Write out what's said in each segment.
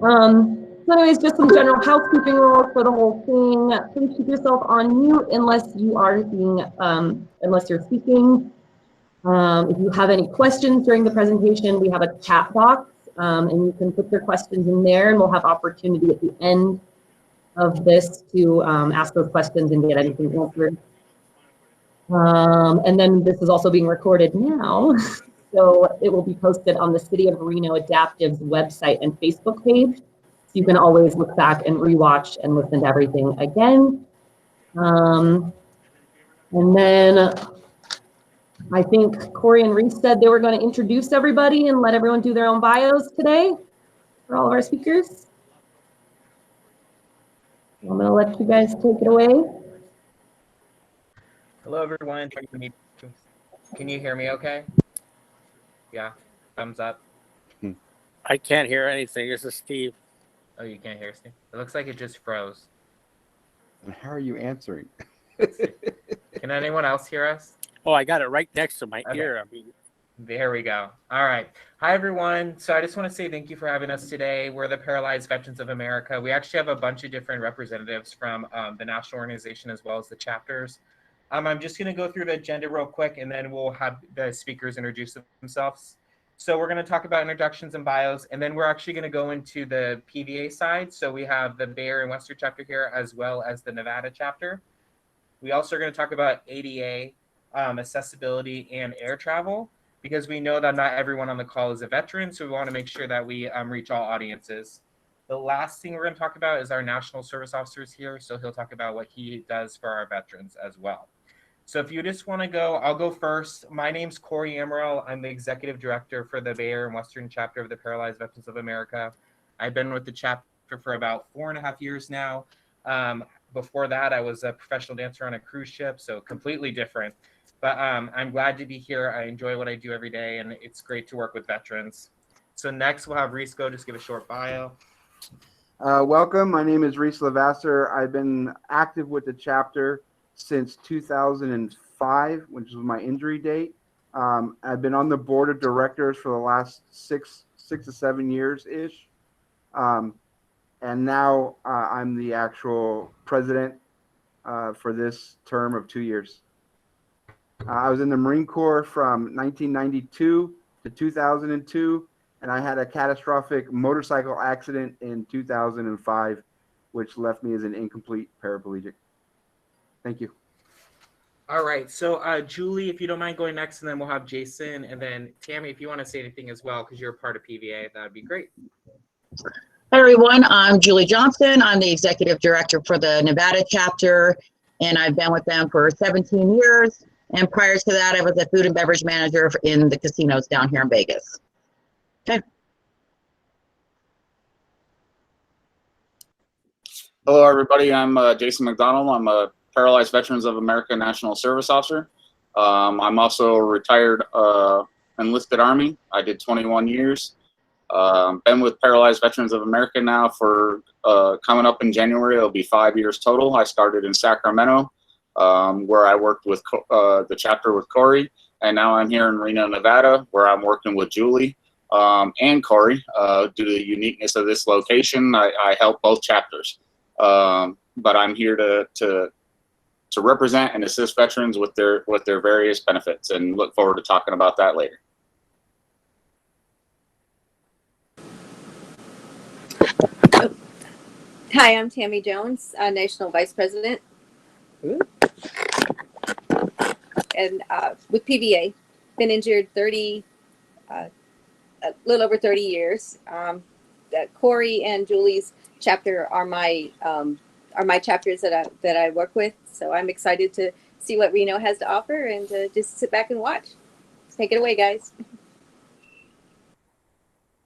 So anyways, just some general housekeeping rules for the whole thing. Please keep yourself on mute unless you're speaking. If you have any questions during the presentation, we have a chat box, and you can put your questions in there, and we'll have opportunity at the end of this to ask those questions and get anything answered. And then this is also being recorded now, so it will be posted on the City of Reno Adaptive's website and Facebook page. So you can always look back and rewatch and listen to everything again. And then I think Corey and Reese said they were going to introduce everybody and let everyone do their own bios today for all of our speakers. I'm going to let you guys take it away. Hello, everyone. Can you hear me okay? Yeah, thumbs up. I can't hear anything. This is Steve. Oh, you can't hear Steve? It looks like it just froze. And how are you answering? Can anyone else hear us? Oh, I got it right next to my ear. I mean, there we go. All right. Hi, everyone. So I just want to say thank you for having us today. We're the Paralyzed Veterans of America. We actually have a bunch of different representatives from the national organization as well as the chapters. I'm just going to go through the agenda real quick, and then we'll have the speakers introduce themselves. So we're going to talk about introductions and bios, and then we're actually going to go into the PVA side. So we have the Bay Area and Western chapter here, as well as the Nevada chapter. We also are going to talk about ADA, accessibility, and air travel, because we know that not everyone on the call is a veteran, so we want to make sure that we reach all audiences. The last thing we're going to talk about is our National Service Officers here, so he'll talk about what he does for our veterans as well. So if you just want to go, I'll go first. My name's Corey Amaral. I'm the Executive Director for the Bay Area and Western chapter of the Paralyzed Veterans of America. I've been with the chapter for about 4.5 years now. Before that, I was a professional dancer on a cruise ship, so completely different. But I'm glad to be here. I enjoy what I do every day, and it's great to work with veterans. So next, we'll have Reese go just give a short bio. Welcome. My name is Reese Lavasser. I've been active with the chapter since 2005, which was my injury date. I've been on the board of directors for the last six to 7 years-ish. And now I'm the actual president for this term of 2 years. I was in the Marine Corps from 1992 to 2002, and I had a catastrophic motorcycle accident in 2005, which left me as an incomplete paraplegic. Thank you. All right. So Julie, if you don't mind going next, and then we'll have Jason, and then Tammy, if you want to say anything as well, because you're a part of PVA, that would be great. Hi, everyone. I'm Julie Johnson. I'm the Executive Director for the Nevada chapter, and I've been with them for 17 years. And prior to that, I was a food and beverage manager in the casinos down here in Vegas. Okay. Hello, everybody. I'm Jason McDonald. I'm a Paralyzed Veterans of America National Service Officer. I'm also a retired enlisted Army. I did 21 years. Been with Paralyzed Veterans of America now for coming up in January. It'll be 5 years total. I started in Sacramento, where I worked with the chapter with Corey, and now I'm here in Reno, Nevada, where I'm working with Julie and Corey. Due to the uniqueness of this location, I help both chapters. But I'm here to represent and assist veterans with their various benefits, and look forward to talking about that later. Hi, I'm Tammy Jones, National Vice President, and with PVA. Been injured a little over 30 years. Corey and Julie's chapter are my chapters that I work with. So I'm excited to see what Reno has to offer, and just sit back and watch. Take it away, guys.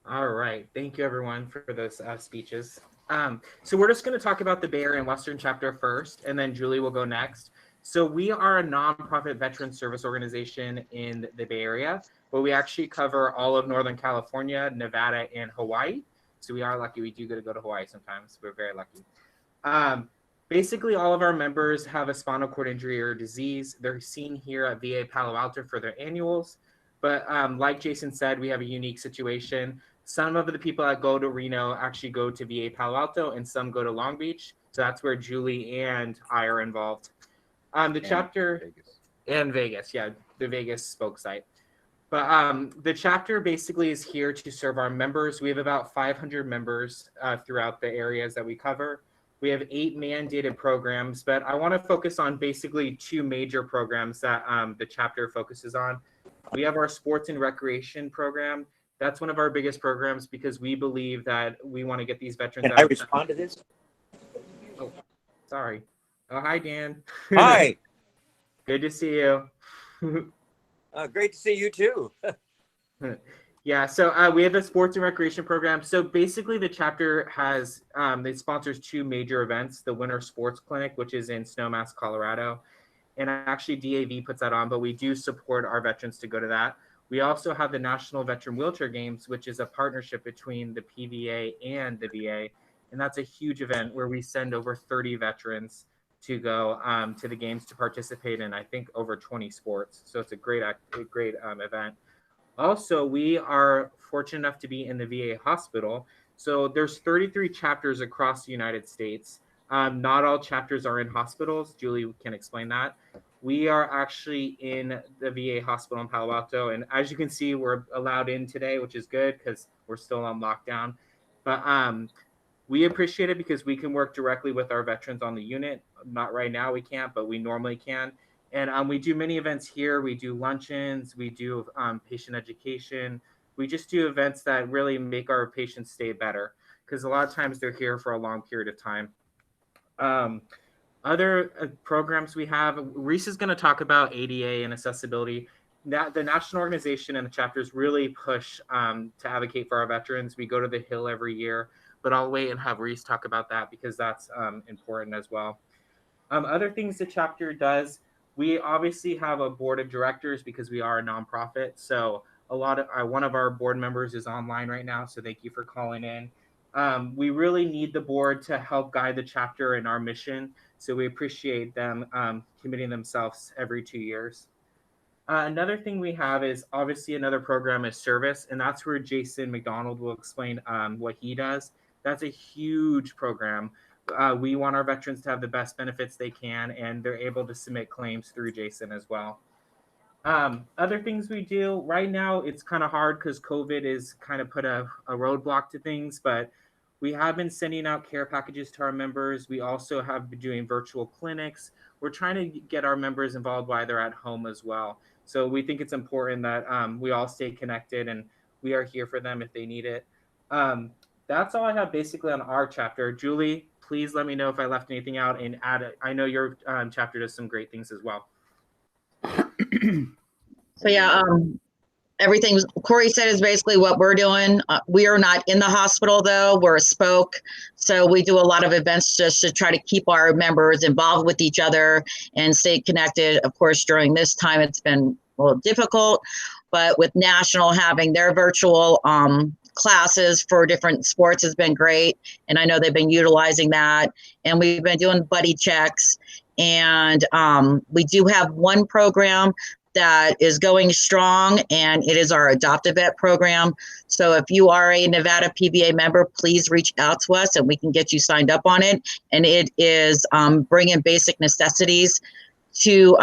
All right. Thank you, everyone, for those speeches. So we're just going to talk about the Bay Area and Western chapter first, and then Julie will go next. So we are a nonprofit veteran service organization in the Bay Area, but we actually cover all of Northern California, Nevada, and Hawaii. So we are lucky. We do get to go to Hawaii sometimes. We're very lucky. Basically, all of our members have a spinal cord injury or disease. They're seen here at VA Palo Alto for their annuals. But like Jason said, we have a unique situation. Some of the people that go to Reno actually go to VA Palo Alto, and some go to Long Beach. So that's where Julie and I are involved. The chapter Vegas. and Vegas, yeah, the Vegas spoke site. But the chapter basically is here to serve our members. We have about 500 members throughout the areas that we cover. We have 8 mandated programs, but I want to focus on basically 2 major programs that the chapter focuses on. We have our sports and recreation program. That's one of our biggest programs because we believe that we want to get these veterans Can out I of- respond to this? Oh, sorry. Oh, hi, Dan. Hi. Good to see you. Great to see you too. Yeah, so we have a sports and recreation program. So basically the chapter has, it sponsors 2 major events, the Winter Sports Clinic, which is in Snowmass, Colorado. And actually DAV puts that on, but we do support our veterans to go to that. We also have the National Veteran Wheelchair Games, which is a partnership between the PVA and the VA. And that's a huge event where we send over 30 veterans to go to the games to participate in, I think, over 20 sports. So it's a great event. Also, we are fortunate enough to be in the VA hospital. So there's 33 chapters across the United States. Not all chapters are in hospitals. Julie can explain that. We are actually in the VA hospital in Palo Alto. And as you can see, we're allowed in today, which is good because we're still on lockdown. But we appreciate it because we can work directly with our veterans on the unit. Not right now, we can't, but we normally can. And we do many events here. We do luncheons, we do patient education. We just do events that really make our patients stay better because a lot of times they're here for a long period of time. Other programs we have, Reese is going to talk about ADA and accessibility. The national organization and the chapters really push to advocate for our veterans. We go to the Hill every year, but I'll wait and have Reese talk about that because that's important as well. Other things the chapter does, we obviously have a board of directors because we are a nonprofit. So one of our board members is online right now. So thank you for calling in. We really need the board to help guide the chapter in our mission. So we appreciate them committing themselves every 2 years. Another thing we have is obviously another program is service, and that's where Jason McDonald will explain what he does. That's a huge program. We want our veterans to have the best benefits they can, and they're able to submit claims through Jason as well. Other things we do right now, it's kind of hard because COVID is kind of put a roadblock to things, but we have been sending out care packages to our members. We also have been doing virtual clinics. We're trying to get our members involved while they're at home as well. So we think it's important that we all stay connected and we are here for them if they need it. That's all I have basically on our chapter. Julie, please let me know if I left anything out and add it. I know your chapter does some great things as well. So yeah, everything Corey said is basically what we're doing. We are not in the hospital though, we're a spoke. So we do a lot of events just to try to keep our members involved with each other and stay connected. Of course, during this time, it's been a little difficult, but with National having their virtual classes for different sports has been great. And I know they've been utilizing that. And we've been doing buddy checks. And we do have one program that is going strong, and it is our Adopt a Vet program. So if you are a Nevada PVA member, please reach out to us and we can get you signed up on it. And it is bringing basic necessities to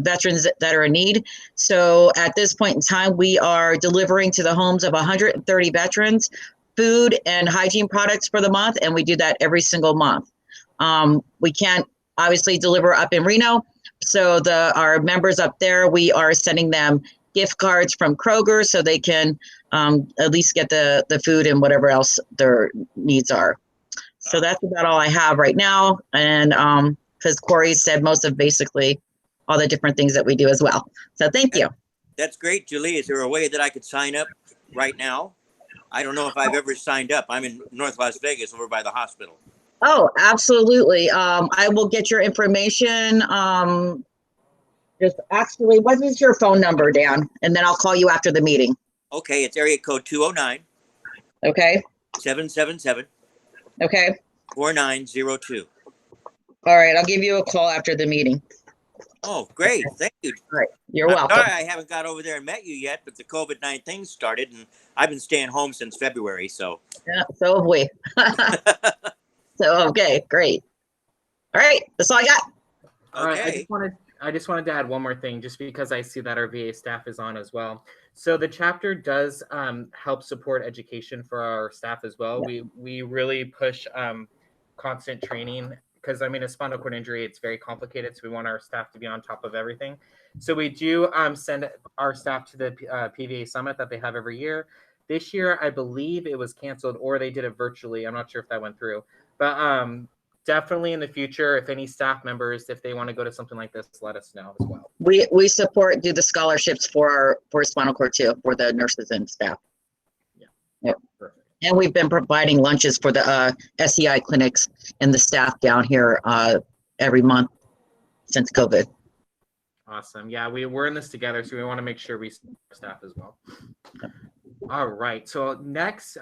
veterans that are in need. So at this point in time, we are delivering to the homes of 130 veterans food and hygiene products for the month, and we do that every single month. We can't obviously deliver up in Reno, so our members up there, we are sending them gift cards from Kroger so they can at least get the food and whatever else their needs are. So that's about all I have right now. And because Corey said most of basically all the different things that we do as well. So thank you. That's great, Julie. Is there a way that I could sign up right now? I don't know if I've ever signed up. I'm in North Las Vegas over by the hospital. Oh, absolutely. I will get your information. Just actually, what is your phone number, Dan? And then I'll call you after the meeting. Okay, it's area code 209. Okay. 777. Okay. 4902. All right, I'll give you a call after the meeting. Oh, great. Thank right. You're I'm welcome. sorry I haven't got over there and met you yet, but the COVID-19 started, and I've been staying home since February. So, Yeah, so have we. So, okay, great. All right, that's all I got. All right, okay. I just wanted to add one more thing, just because I see that our VA staff is on as well. So the chapter does help support education for our staff as well. Yeah. We really push constant training, because I mean, a spinal cord injury, it's very complicated, so we want our staff to be on top of everything. So we do send our staff to the PVA summit that they have every year. This year, I believe it was canceled, or they did it virtually. I'm not sure if that went through, but definitely in the future, if any staff members, if they want to go to something like this, let us know as well. We do the scholarships for spinal cord too, for the nurses and staff. Yeah. Yep. Perfect. And we've been providing lunches for the SCI clinics and the staff down here every month since COVID. Awesome. Yeah, we're in this together, so we want to make sure we support staff as well. All right. So next,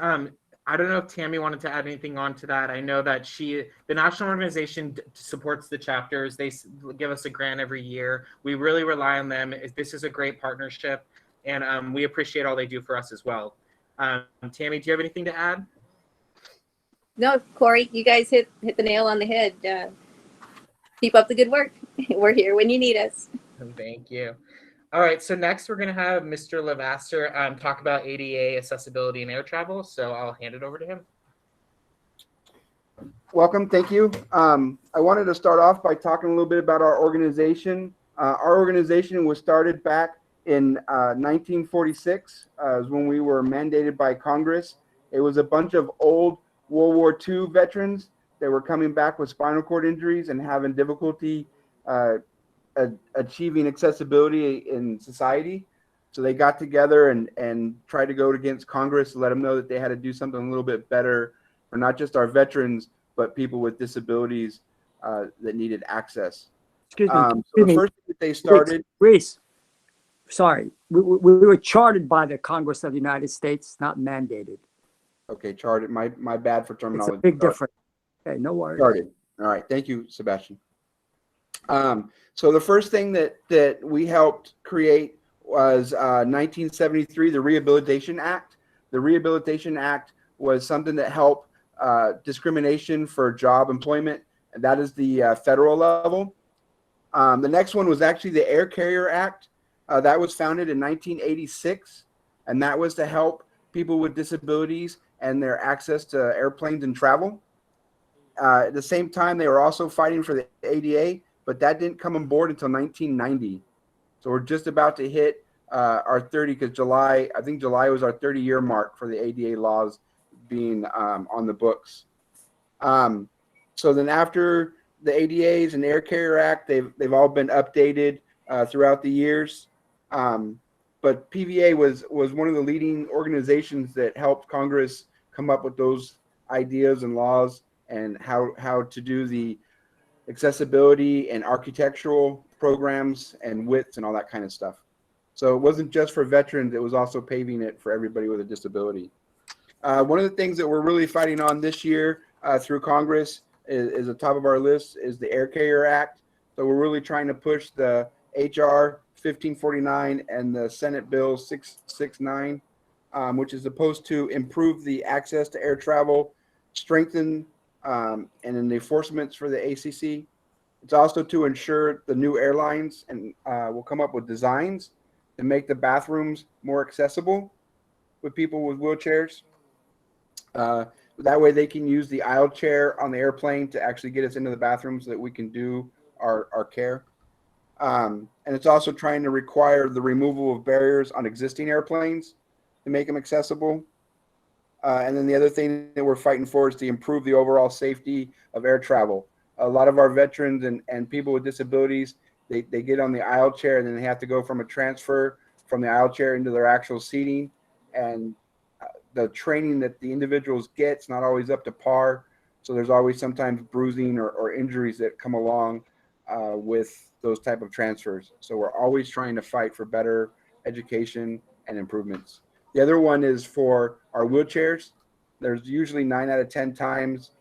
I don't know if Tammy wanted to add anything on to that. I know that the national organization supports the chapters. They give us a grant every year. We really rely on them. This is a great partnership, and we appreciate all they do for us as well. Tammy, do you have anything to add? No, Corey, you guys hit the nail on the head. Keep up the good work. We're here when you need us. Thank you. All right, so next we're going to have Mr. Levasseur talk about ADA accessibility and air travel. So I'll hand it over to him. Welcome, thank you. I wanted to start off by talking a little bit about our organization. Our organization was started back in 1946, was when we were mandated by Congress. It was a bunch of old World War II veterans that were coming back with spinal cord injuries and having difficulty achieving accessibility in society. So they got together and tried to go against Congress to let them know that they had to do something a little bit better for not just our veterans, but people with disabilities that needed access. Excuse me. So the first thing that they started. Reese, sorry, we were chartered by the Congress of the United States, not mandated. Okay, chartered. My bad for terminology. It's a big difference. Okay, no worries. Chartered. All right. Thank you, Sebastian. So the first thing that we helped create was 1973, the Rehabilitation Act. The Rehabilitation Act was something that helped discrimination for job employment, and that is the federal level. The next one was actually the Air Carrier Act. That was founded in 1986, and that was to help people with disabilities and their access to airplanes and travel. At the same time, they were also fighting for the ADA, but that didn't come on board until 1990. So we're just about to hit our 30, because I think July was our 30-year mark for the ADA laws being on the books. So then after the ADAs and the Air Carrier Act, they've all been updated throughout the years. But PVA was one of the leading organizations that helped Congress come up with those ideas and laws and how to do the accessibility and architectural programs and widths and all that kind of stuff. So it wasn't just for veterans, it was also paving it for everybody with a disability. One of the things that we're really fighting on this year through Congress is the top of our list is the Air Carrier Act. So we're really trying to push the HR 1549 and the Senate Bill 669, which is supposed to improve the access to air travel, strengthen and in the enforcements for the ACC. It's also to ensure the new airlines and will come up with designs to make the bathrooms more accessible with people with wheelchairs. That way they can use the aisle chair on the airplane to actually get us into the bathroom so that we can do our care. And it's also trying to require the removal of barriers on existing airplanes to make them accessible. And then the other thing that we're fighting for is to improve the overall safety of air travel. A lot of our veterans and people with disabilities, they get on the aisle chair and then they have to go from a transfer from the aisle chair into their actual seating. And the training that the individuals get is not always up to par. So there's always sometimes bruising or injuries that come along with those type of transfers. So we're always trying to fight for better education and improvements. The other one is for our wheelchairs. There's usually 9 out of 10 times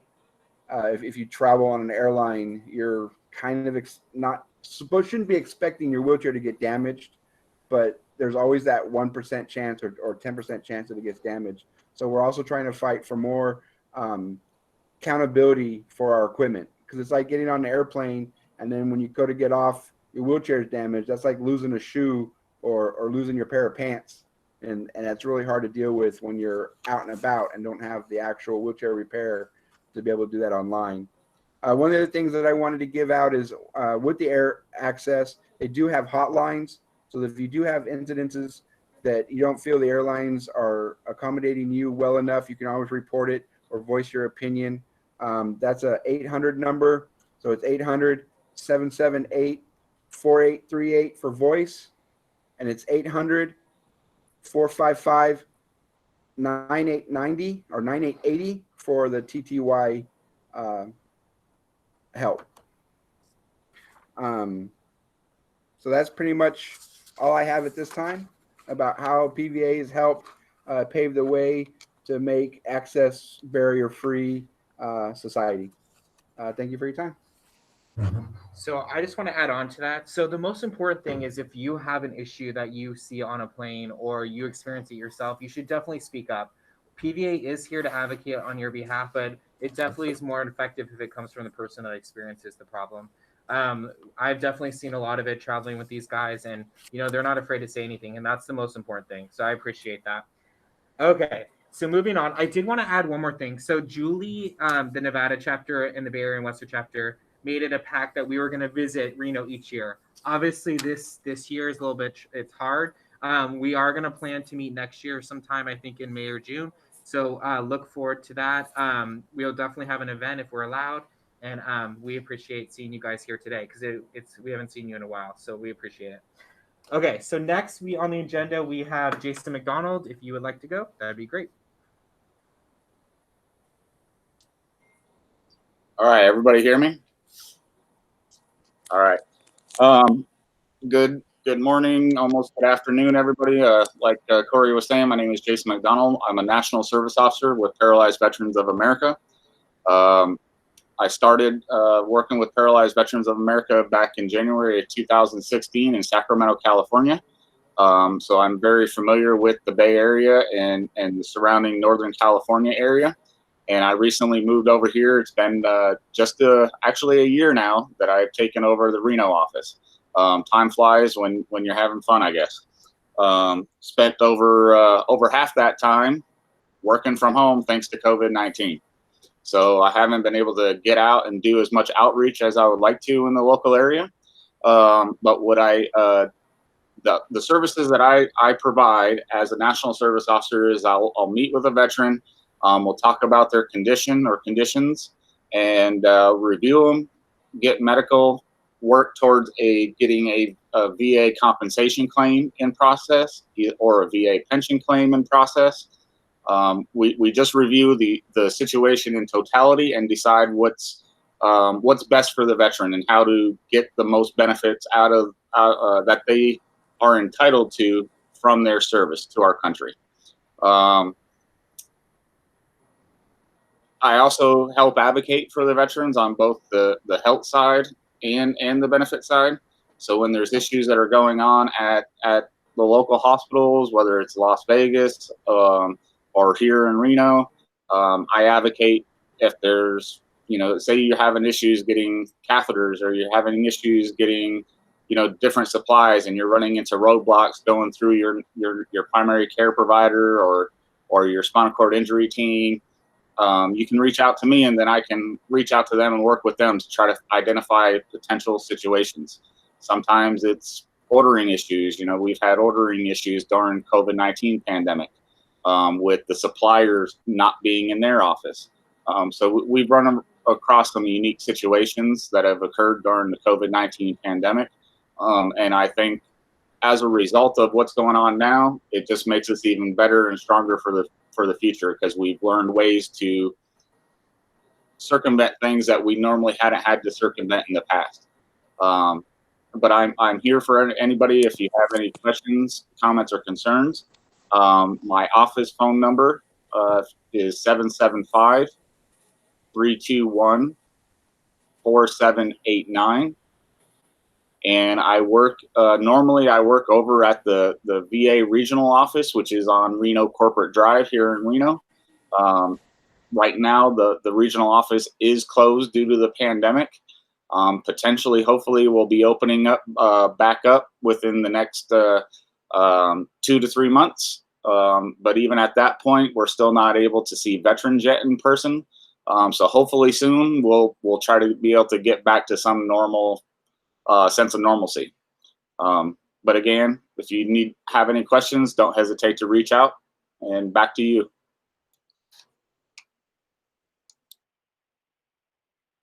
if you travel on an airline, you're kind of not shouldn't be expecting your wheelchair to get damaged, but there's always that 1% chance or 10% chance that it gets damaged. So we're also trying to fight for more accountability for our equipment, because it's like getting on an airplane and then when you go to get off, your wheelchair is damaged. That's like losing a shoe or losing your pair of pants. And that's really hard to deal with when you're out and about and don't have the actual wheelchair repair to be able to do that online. One of the things that I wanted to give out is with the air access, they do have hotlines. So if you do have incidences that you don't feel the airlines are accommodating you well enough, you can always report it or voice your opinion. That's a 800 number. So it's 800-778-4838 for voice. And it's 800-455-9890 or 9880 for the TTY help. So that's pretty much all I have at this time about how PVA has helped pave the way to make access barrier-free society. Thank you for your time. So I just want to add on to that. So the most important thing is if you have an issue that you see on a plane or you experience it yourself, you should definitely speak up. PVA is here to advocate on your behalf, but it definitely is more effective if it comes from the person that experiences the problem. I've definitely seen a lot of it traveling with these guys, and they're not afraid to say anything, and that's the most important thing. So I appreciate that. Okay, so moving on, I did want to add one more thing. So Julie, the Nevada chapter and the Bay Area and Western chapter made it a pact that we were going to visit Reno each year. Obviously, this year is a little bit, it's hard. We are going to plan to meet next year sometime, I think in May or June. So look forward to that. We'll definitely have an event if we're allowed. And we appreciate seeing you guys here today because we haven't seen you in a while. So we appreciate it. Okay, so next on the agenda, we have Jason McDonald. If you would like to go, that'd be great. All right, everybody hear me? All right. Good morning, almost good afternoon, everybody. Like Corey was saying, my name is Jason McDonald. I'm a National Service Officer with Paralyzed Veterans of America. I started working with Paralyzed Veterans of America back in January of 2016 in Sacramento, California. So I'm very familiar with the Bay Area and the surrounding Northern California area. And I recently moved over here. It's been actually a year now that I've taken over the Reno office. Time flies when you're having fun, I guess. Spent over half that time working from home thanks to COVID-19. So I haven't been able to get out and do as much outreach as I would like to in the local area. But what the services that I provide as a National Service Officer is I'll meet with a veteran. We'll talk about their condition or conditions and review them, get medical, work towards getting a VA compensation claim in process or a VA pension claim in process. We just review the situation in totality and decide what's best for the veteran and how to get the most benefits out of that they are entitled to from their service to our country. I also help advocate for the veterans on both the health side and the benefit side. So when there's issues that are going on at the local hospitals, whether it's Las Vegas or here in Reno, I advocate if there's, say you're having issues getting catheters or you're having issues getting, different supplies and you're running into roadblocks going through your primary care provider or your spinal cord injury team. You can reach out to me and then I can reach out to them and work with them to try to identify potential situations. Sometimes it's ordering issues. We've had ordering issues during COVID-19 pandemic with the suppliers not being in their office. So we've run across some unique situations that have occurred during the COVID-19 pandemic. And I think as a result of what's going on now, it just makes us even better and stronger for the future because we've learned ways to circumvent things that we normally hadn't had to circumvent in the past. But I'm here for anybody if you have any questions, comments, or concerns. My office phone number is 775-321-4789. And I work, normally I work over at the VA regional office, which is on Reno Corporate Drive here in Reno. Right now, the regional office is closed due to the pandemic. Potentially, hopefully, we'll be opening up back up within the next 2 to 3 months. But even at that point, we're still not able to see veterans yet in person. So hopefully soon we'll try to be able to get back to some normal sense of normalcy. But again, if you have any questions, don't hesitate to reach out. And back to you.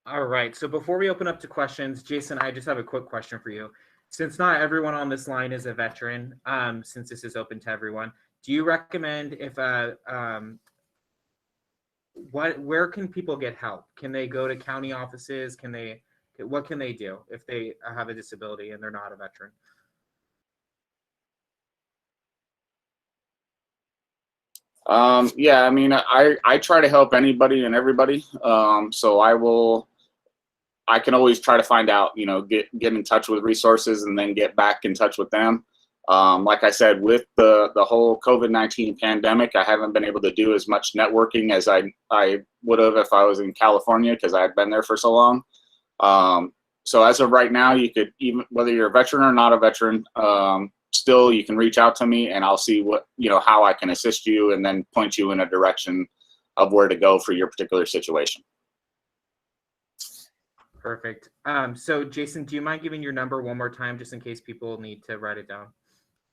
All right. So before we open up to questions, Jason, I just have a quick question for you. Since not everyone on this line is a veteran, since this is open to everyone, do you recommend where can people get help? Can they go to county offices? What can they do if they have a disability and they're not a veteran? Yeah, I mean, I try to help anybody and everybody. So I can always try to find out, get in touch with resources and then get back in touch with them. Like I said, with the whole COVID-19 pandemic, I haven't been able to do as much networking as I would have if I was in California, because I had been there for so long. So as of right now, you could, even whether you're a veteran or not a veteran, still you can reach out to me and I'll see how I can assist you and then point you in a direction of where to go for your particular situation. Perfect. So Jason, do you mind giving your number one more time just in case people need to write it down?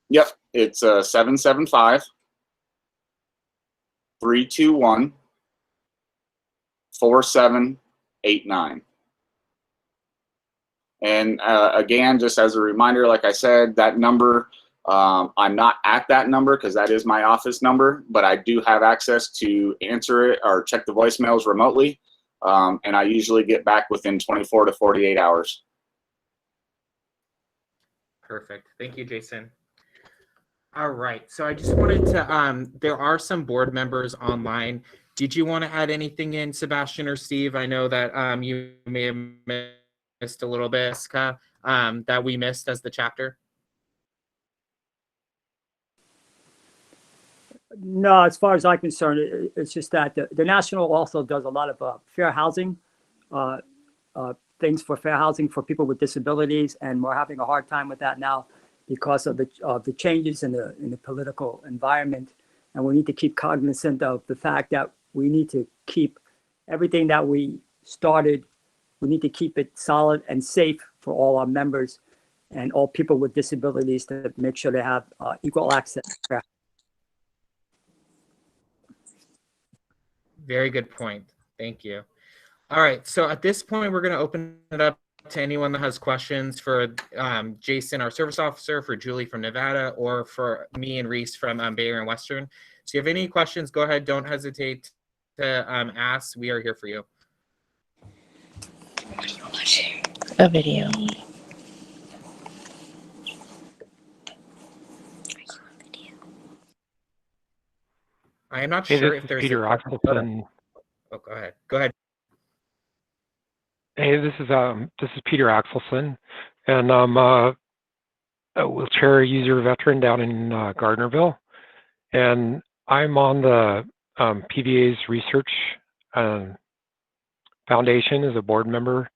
Yep, it's 775-321-4789. And again, just as a reminder, like I said, that number, I'm not at that number because that is my office number, but I do have access to answer it or check the voicemails remotely. And I usually get back within 24 to 48 hours. Perfect. Thank you, Jason. All right. So I just wanted to, there are some board members online. Did you want to add anything in, Sebastian or Steve? I know that you may have missed a little bit, that we missed as the chapter. No, as far as I'm concerned, it's just that the National also does a lot of fair housing, things for fair housing for people with disabilities, and we're having a hard time with that now because of the changes in the political environment. And we need to keep cognizant of the fact that we need to keep everything that we started, we need to keep it solid and safe for all our members and all people with disabilities to make sure they have equal access. Very good point. Thank you. All right. So at this point, we're going to open it up to anyone that has questions for Jason, our service officer, for Julie from Nevada, or for me and Reese from Bay Area and Western. So if you have any questions, go ahead. Don't hesitate to ask. We are here for you. A video. I am not Hey, sure this if is there's Peter Axelson. Oh, go ahead. Go ahead. Hey, this is Peter Axelson, and I'm a wheelchair user veteran down in Gardnerville, and I'm on the PVA's research foundation as a board member.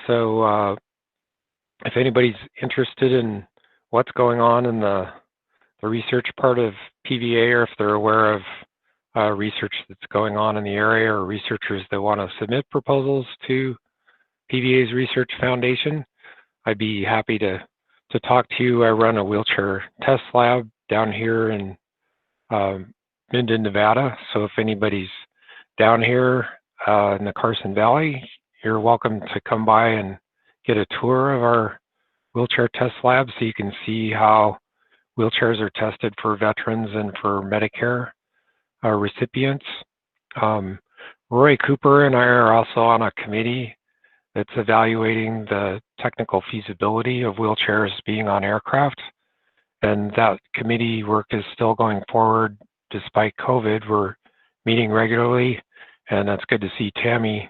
So if anybody's interested in what's going on in the research part of PVA, or if they're aware of research that's going on in the area, or researchers that want to submit proposals to PVA's Research Foundation, I'd be happy to talk to you. I run a wheelchair test lab down here in Minden, Nevada. So if anybody's down here in the Carson Valley, you're welcome to come by and get a tour of our wheelchair test lab so you can see how wheelchairs are tested for veterans and for Medicare recipients. Roy Cooper and I are also on a committee that's evaluating the technical feasibility of wheelchairs being on aircraft. And that committee work is still going forward despite COVID. We're meeting regularly, and that's good to see Tammy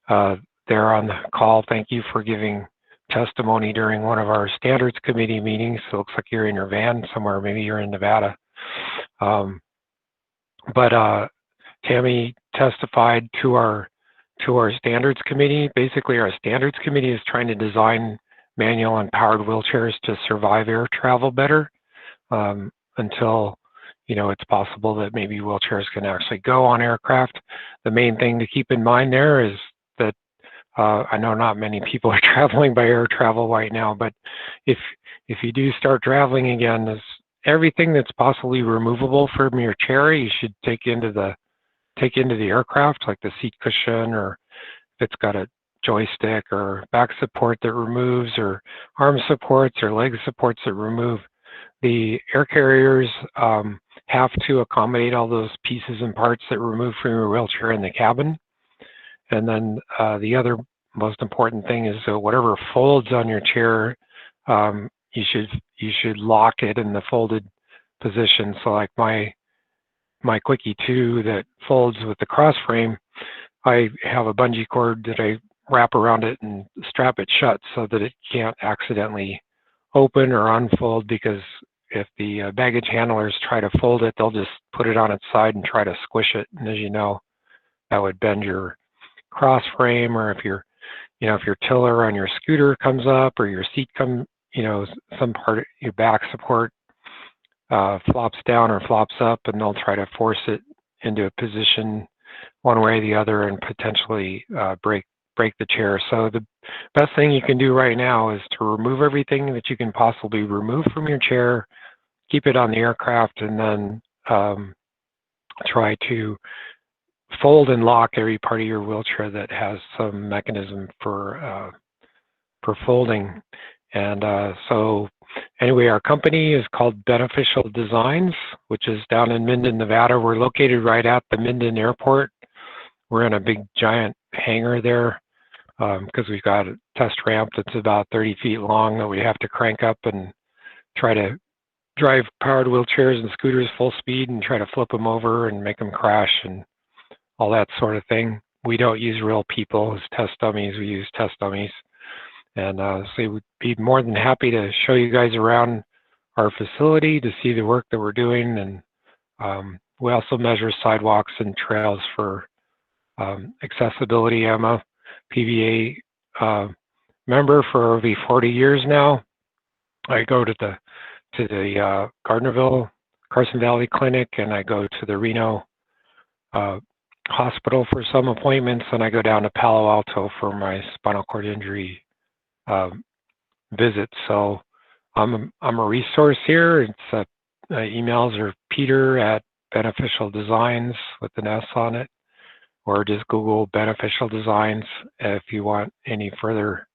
there on the call. Thank you for giving testimony during one of our standards committee meetings. So it looks like you're in your van somewhere. Maybe you're in Nevada. But Tammy testified to our standards committee. Basically, our standards committee is trying to design manual and powered wheelchairs to survive air travel better until it's possible that maybe wheelchairs can actually go on aircraft. The main thing to keep in mind there is that I know not many people are traveling by air travel right now, but if you do start traveling again, there's everything that's possibly removable from your chair, you should take into the aircraft, like the seat cushion, or if it's got a joystick or back support that removes, or arm supports or leg supports that remove. The air carriers have to accommodate all those pieces and parts that remove from your wheelchair in the cabin. And then the other most important thing is whatever folds on your chair, you should lock it in the folded position. So like my Quickie 2 that folds with the cross frame, I have a bungee cord that I wrap around it and strap it shut so that it can't accidentally open or unfold, because if the baggage handlers try to fold it, they'll just put it on its side and try to squish it. And as you know, that would bend your cross frame, or if your tiller on your scooter comes up, or your seat some part of your back support flops down or flops up, and they'll try to force it into a position one way or the other and potentially break the chair. So the best thing you can do right now is to remove everything that you can possibly remove from your chair, keep it on the aircraft, and then try to fold and lock every part of your wheelchair that has some mechanism for folding. And so anyway, our company is called Beneficial Designs, which is down in Minden, Nevada. We're located right at the Minden Airport. We're in a big giant hangar there because we've got a test ramp that's about 30 feet long that we have to crank up and try to drive powered wheelchairs and scooters full speed and try to flip them over and make them crash and all that sort of thing. We don't use real people as test dummies. We use test dummies. And so we'd be more than happy to show you guys around our facility to see the work that we're doing. And we also measure sidewalks and trails for accessibility. I'm a PVA member for over 40 years now. I go to the Gardnerville, Carson Valley Clinic, and I go to the Reno hospital for some appointments, and I go down to Palo Alto for my spinal cord injury visits. So I'm a resource here. It's emails are Peter@Beneficial Designs with an S on it, or just Google Beneficial Designs if you want any further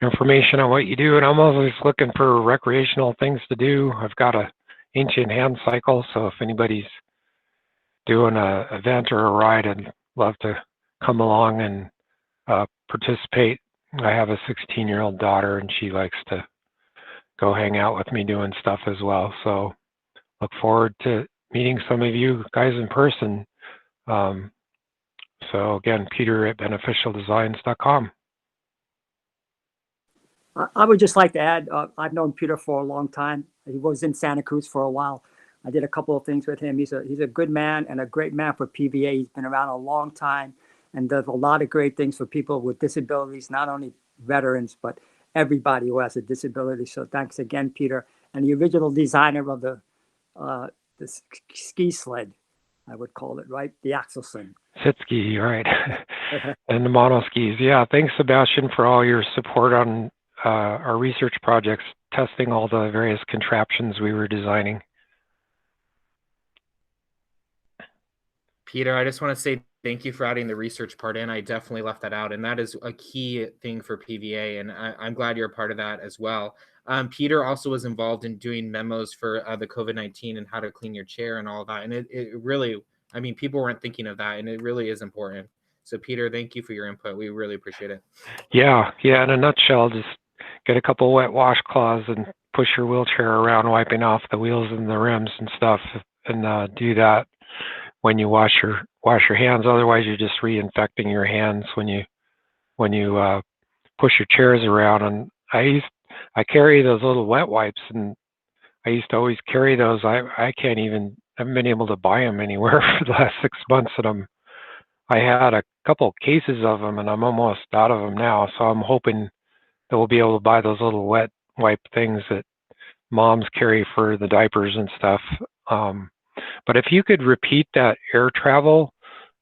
information on what you do. And I'm always looking for recreational things to do. I've got a ancient hand cycle, so if anybody's doing an event or a ride, I'd love to come along and participate. I have a 16-year-old daughter, and she likes to go hang out with me doing stuff as well. So look forward to meeting some of you guys in person. So again, Peter@beneficialdesigns.com. I would just like to add, I've known Peter for a long time. He was in Santa Cruz for a while. I did a couple of things with him. He's a good man and a great man for PVA. He's been around a long time and does a lot of great things for people with disabilities, not only veterans, but everybody who has a disability. So thanks again, Peter. And the original designer of the ski sled, I would call it, right? The axle sled. Sit ski, right. And the mono skis. Yeah, thanks, Sebastian, for all your support on our research projects, testing all the various contraptions we were designing. Peter, I just want to say thank you for adding the research part in. I definitely left that out, and that is a key thing for PVA, and I'm glad you're a part of that as well. Peter also was involved in doing memos for the COVID-19 and how to clean your chair and all that, and it really, I mean, people weren't thinking of that, and it really is important. So Peter, thank you for your input. We really appreciate it. Yeah, in a nutshell, just get a couple wet washcloths and push your wheelchair around, wiping off the wheels and the rims and stuff, and do that when you wash your hands. Otherwise, you're just reinfecting your hands when you push your chairs around. And I carry those little wet wipes, and I used to always carry those. I haven't been able to buy them anywhere for the last 6 months, and I had a couple cases of them, and I'm almost out of them now. So I'm hoping that we'll be able to buy those little wet wipe things that moms carry for the diapers and stuff. But if you could repeat that air travel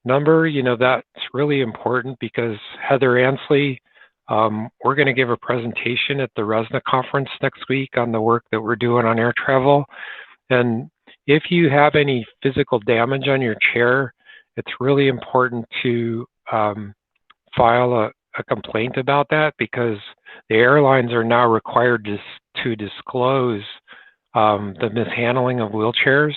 number, that's really important, because Heather Ansley, we're going to give a presentation at the RESNA conference next week on the work that we're doing on air travel. And if you have any physical damage on your chair, it's really important to file a complaint about that, because the airlines are now required to disclose the mishandling of wheelchairs.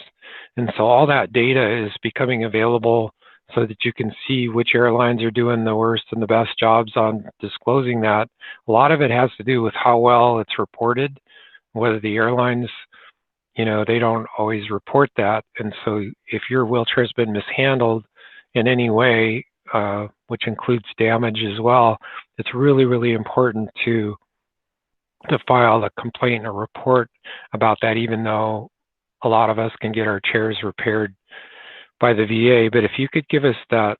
And so all that data is becoming available so that you can see which airlines are doing the worst and the best jobs on disclosing that. A lot of it has to do with how well it's reported, whether the airlines, they don't always report that. And so if your wheelchair has been mishandled in any way, which includes damage as well, it's really, really important to file a complaint or report about that, even though a lot of us can get our chairs repaired by the VA. But if you could give us that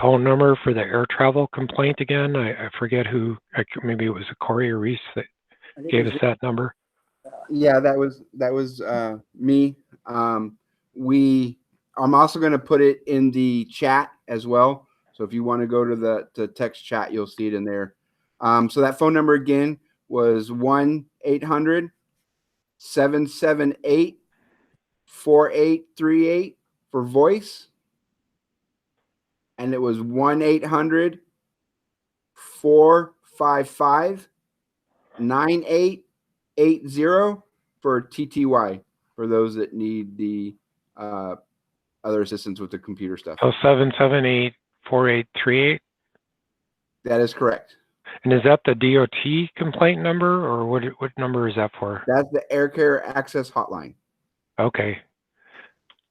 phone number for the air travel complaint again, I forget who, maybe it was Corey or Reese that gave us that number. Yeah, that was me. I'm also going to put it in the chat as well. So if you want to go to the text chat, you'll see it in there. So that phone number again was 1-800-778-4838 for voice. And it was 1-800-455-9880 for TTY, for those that need the other assistance with the computer stuff. Oh, 778-4838. That is correct. And is that the DOT complaint number, or what number is that for? That's the Air Carrier Access Hotline. Okay.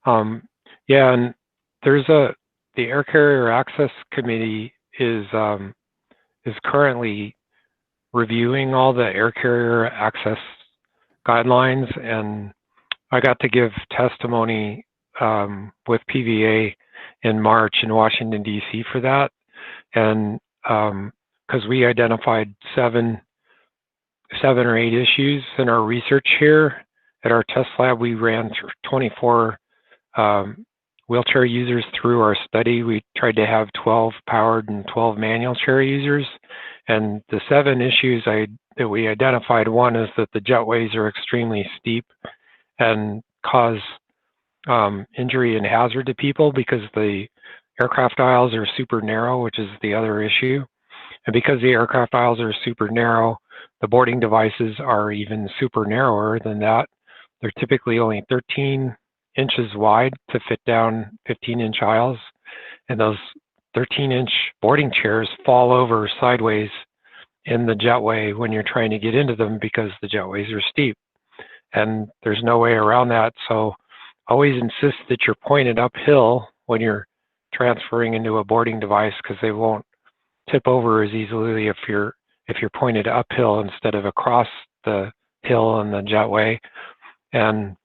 Yeah, and there's the Air Carrier Access Committee is currently reviewing all the air carrier access guidelines, and I got to give testimony with PVA in March in Washington, D.C. for that. And because we identified seven or eight issues in our research here at our test lab, we ran 24 wheelchair users through our study. We tried to have 12 powered and 12 manual chair users. And the 7 issues that we identified, one is that the jetways are extremely steep and cause injury and hazard to people because the aircraft aisles are super narrow, which is the other issue. And because the aircraft aisles are super narrow, the boarding devices are even super narrower than that. They're typically only 13 inches wide to fit down 15-inch aisles. And those 13-inch boarding chairs fall over sideways in the jetway when you're trying to get into them because the jetways are steep. And there's no way around that. So always insist that you're pointed uphill when you're transferring into a boarding device, because they won't tip over as easily if you're pointed uphill instead of across the hill in the jetway. And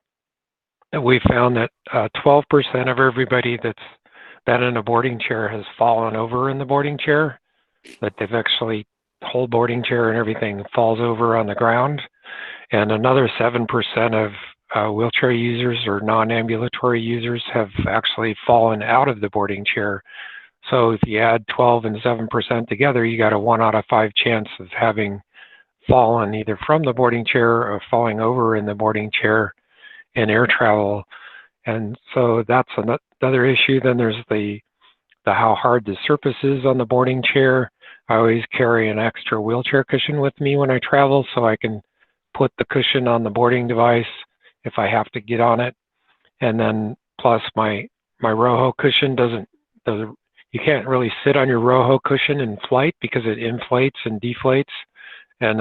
we found that 12% of everybody that's been in a boarding chair has fallen over in the boarding chair, that they've actually, whole boarding chair and everything falls over on the ground. And another 7% of wheelchair users or non-ambulatory users have actually fallen out of the boarding chair. So if you add 12 and 7% together, you got a 1 out of 5 chance of having fallen either from the boarding chair or falling over in the boarding chair in air travel. And so that's another issue. Then there's the how hard the surface is on the boarding chair. I always carry an extra wheelchair cushion with me when I travel, so I can put the cushion on the boarding device if I have to get on it. And then plus my RoHo cushion you can't really sit on your RoHo cushion in flight because it inflates and deflates, and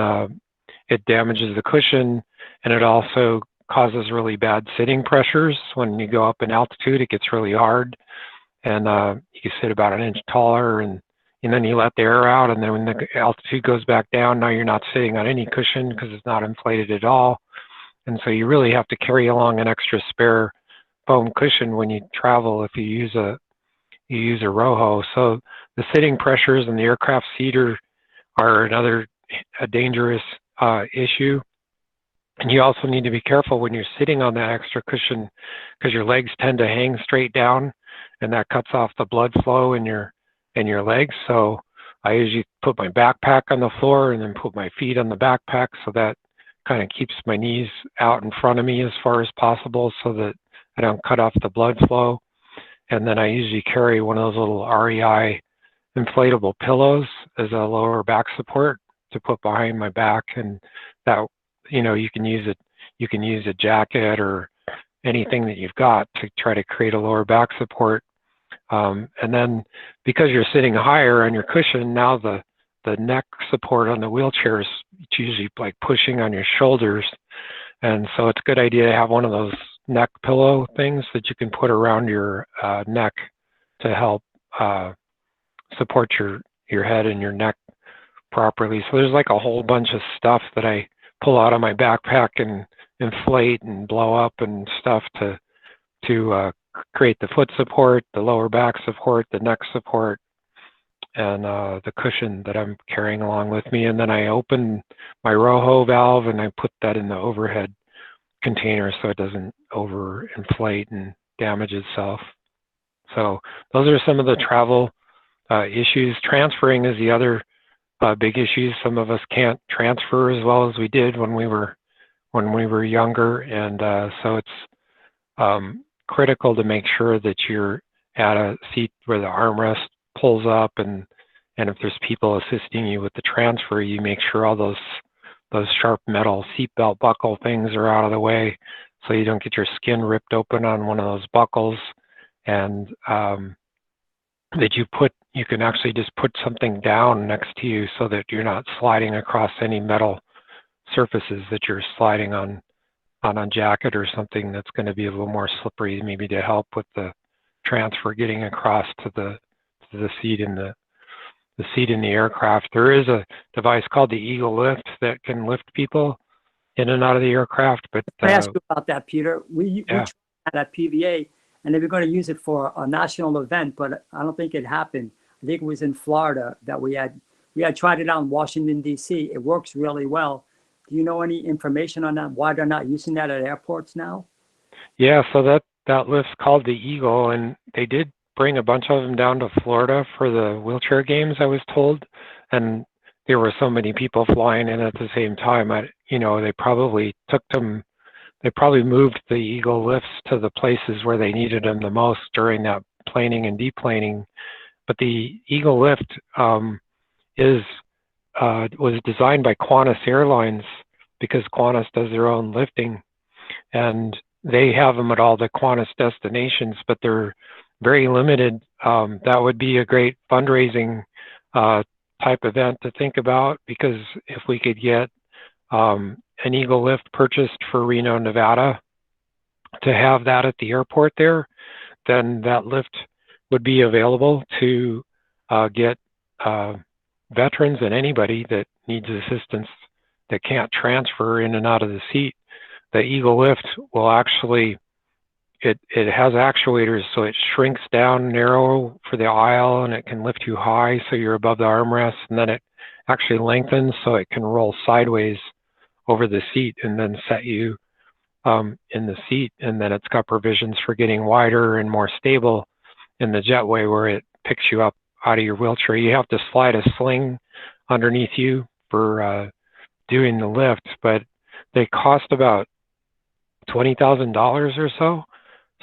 it damages the cushion, and it also causes really bad sitting pressures. When you go up in altitude, it gets really hard, and you can sit about an inch taller, and and then you let the air out, and then when the altitude goes back down, now you're not sitting on any cushion because it's not inflated at all. And so you really have to carry along an extra spare foam cushion when you travel if you use a ROHO. So the sitting pressures in the aircraft seat are another dangerous issue. And you also need to be careful when you're sitting on that extra cushion because your legs tend to hang straight down, and that cuts off the blood flow in your legs. So I usually put my backpack on the floor and then put my feet on the backpack, so that kind of keeps my knees out in front of me as far as possible so that I don't cut off the blood flow. And then I usually carry one of those little REI inflatable pillows as a lower back support to put behind my back, and that, you know, you can use a jacket or anything that you've got to try to create a lower back support. And then because you're sitting higher on your cushion, now the neck support on the wheelchair is usually like pushing on your shoulders. And so it's a good idea to have one of those neck pillow things that you can put around your neck to help support your head and your neck properly. So there's like a whole bunch of stuff that I pull out of my backpack and inflate and blow up and stuff to create the foot support, the lower back support, the neck support, and the cushion that I'm carrying along with me. And then I open my ROHO valve and I put that in the overhead container so it doesn't overinflate and damage itself. So those are some of the travel issues. Transferring is the other big issue. Some of us can't transfer as well as we did when we were younger, and so it's critical to make sure that you're at a seat where the armrest pulls up, and if there's people assisting you with the transfer, you make sure all those sharp metal seatbelt buckle things are out of the way so you don't get your skin ripped open on one of those buckles, and that you can actually just put something down next to you so that you're not sliding across any metal surfaces that you're sliding on a jacket or something that's going to be a little more slippery, maybe to help with the transfer getting across to the seat in the seat in the aircraft. There is a device called the Eagle Lift that can lift people in and out of the aircraft. But I asked you about that, Peter. We tried that at PVA, and they were going to use it for a national event, but I don't think it happened. I think it was in Florida that we had tried it out in Washington, D.C. It works really well. Do you know any information on that? Why they're not using that at airports now? Yeah, so that lift's called the Eagle, and they did bring a bunch of them down to Florida for the wheelchair games, I was told, and there were so many people flying in at the same time. They probably took them. They probably moved the Eagle lifts to the places where they needed them the most during that planing and deplaning. But the Eagle lift was designed by Qantas Airlines because Qantas does their own lifting, and they have them at all the Qantas destinations, but they're very limited. That would be a great fundraising type event to think about, because if we could get an Eagle lift purchased for Reno, Nevada, to have that at the airport there, then that lift would be available to get veterans and anybody that needs assistance that can't transfer in and out of the seat. The Eagle lift will actually, it has actuators, so it shrinks down narrow for the aisle and it can lift you high so you're above the armrest, and then it actually lengthens so it can roll sideways over the seat and then set you in the seat. And then it's got provisions for getting wider and more stable in the jetway where it picks you up out of your wheelchair. You have to slide a sling underneath you for doing the lift, but they cost about $20,000 or so.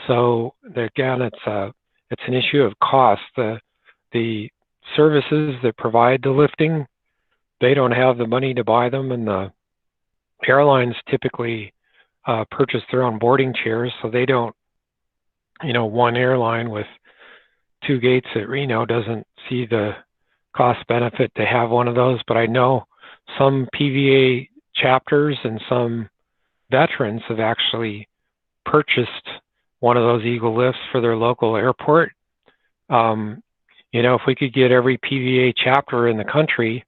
So again, it's an issue of cost. The services that provide the lifting, they don't have the money to buy them, and the airlines typically purchase their own boarding chairs, so they don't, one airline with 2 gates at Reno doesn't see the cost benefit to have one of those. But I know some PVA chapters and some veterans have actually purchased one of those Eagle lifts for their local airport. if we could get every PVA chapter in the country,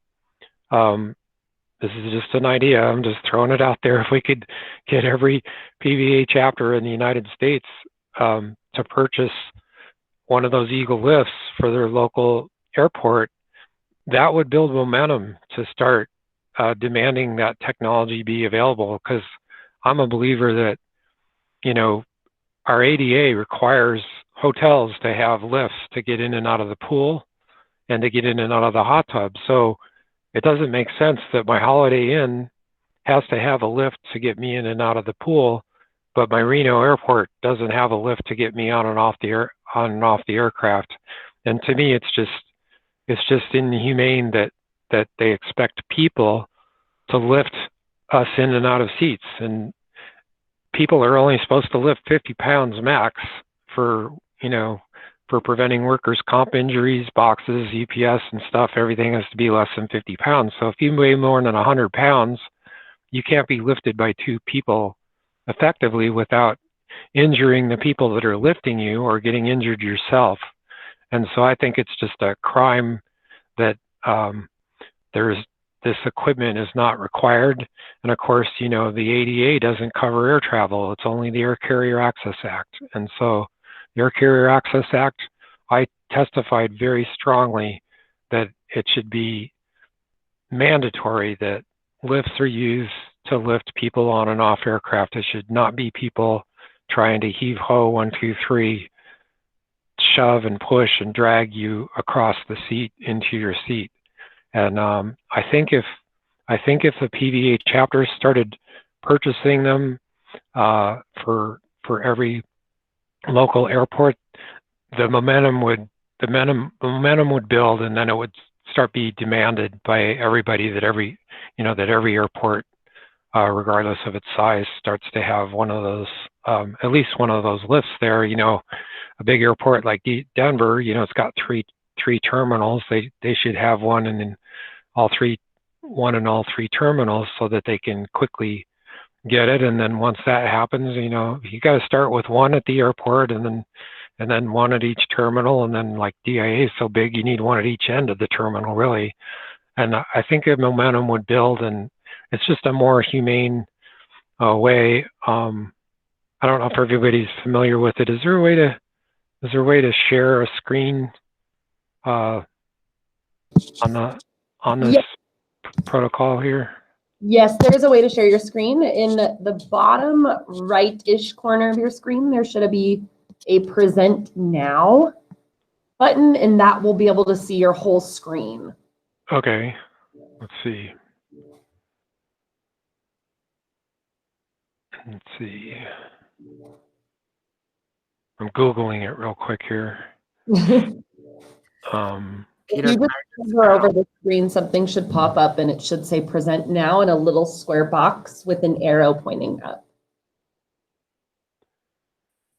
this is just an idea, I'm just throwing it out there. If we could get every PVA chapter in the United States to purchase one of those Eagle lifts for their local airport, that would build momentum to start demanding that technology be available. Because I'm a believer that, our ADA requires hotels to have lifts to get in and out of the pool and to get in and out of the hot tub. So it doesn't make sense that my Holiday Inn has to have a lift to get me in and out of the pool, but my Reno airport doesn't have a lift to get me on and off the aircraft. And to me, it's just inhumane that they expect people to lift us in and out of seats. And people are only supposed to lift 50 pounds max for preventing workers' comp injuries, boxes, EPS and stuff. Everything has to be less than 50 pounds. So if you weigh more than 100 pounds, you can't be lifted by two people effectively without injuring the people that are lifting you or getting injured yourself. And so I think it's just a crime that this equipment is not required. And of course, the ADA doesn't cover air travel. It's only the Air Carrier Access Act. And so the Air Carrier Access Act, I testified very strongly that it should be mandatory that lifts are used to lift people on and off aircraft. It should not be people trying to heave ho 1, 2, 3, shove and push and drag you across the seat into your seat. And I think if the PVA chapters started purchasing them for every local airport, the momentum would build, and then it would start be demanded by everybody that every airport, regardless of its size, starts to have one of those, at least one of those lifts there. A big airport like Denver, it's got three terminals. They should have one in all three terminals so that they can quickly get it. And then once that happens, you got to start with one at the airport and then one at each terminal. And then like DIA is so big, you need one at each end of the terminal, really. And I think a momentum would build, and it's just a more humane way. I don't know if everybody's familiar with it. Is there a way to share a screen on this Yes. protocol here? Yes, there is a way to share your screen. In the bottom right-ish corner of your screen, there should be a Present Now button, and that will be able to see your whole screen. Okay, let's see. I'm Googling it real quick here. If you just hover over the screen, something should pop up and it should say Present Now in a little square box with an arrow pointing up.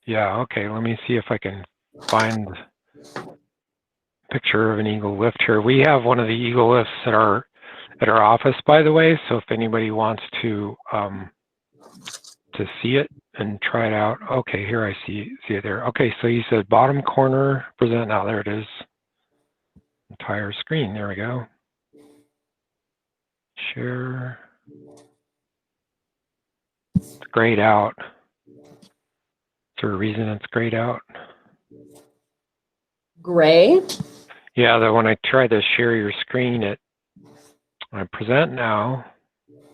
Yeah, okay, let me see if I can find a picture of an Eagle lift here. We have one of the Eagle lifts at our office, by the way, so if anybody wants to see it and try it out. Okay, here I see it there. Okay, so you said bottom corner, Present Now. There it is. Entire screen. There we go. Share. It's grayed out. Is there a reason it's grayed out? Gray? Yeah, that when I try to share your screen, when I Present Now,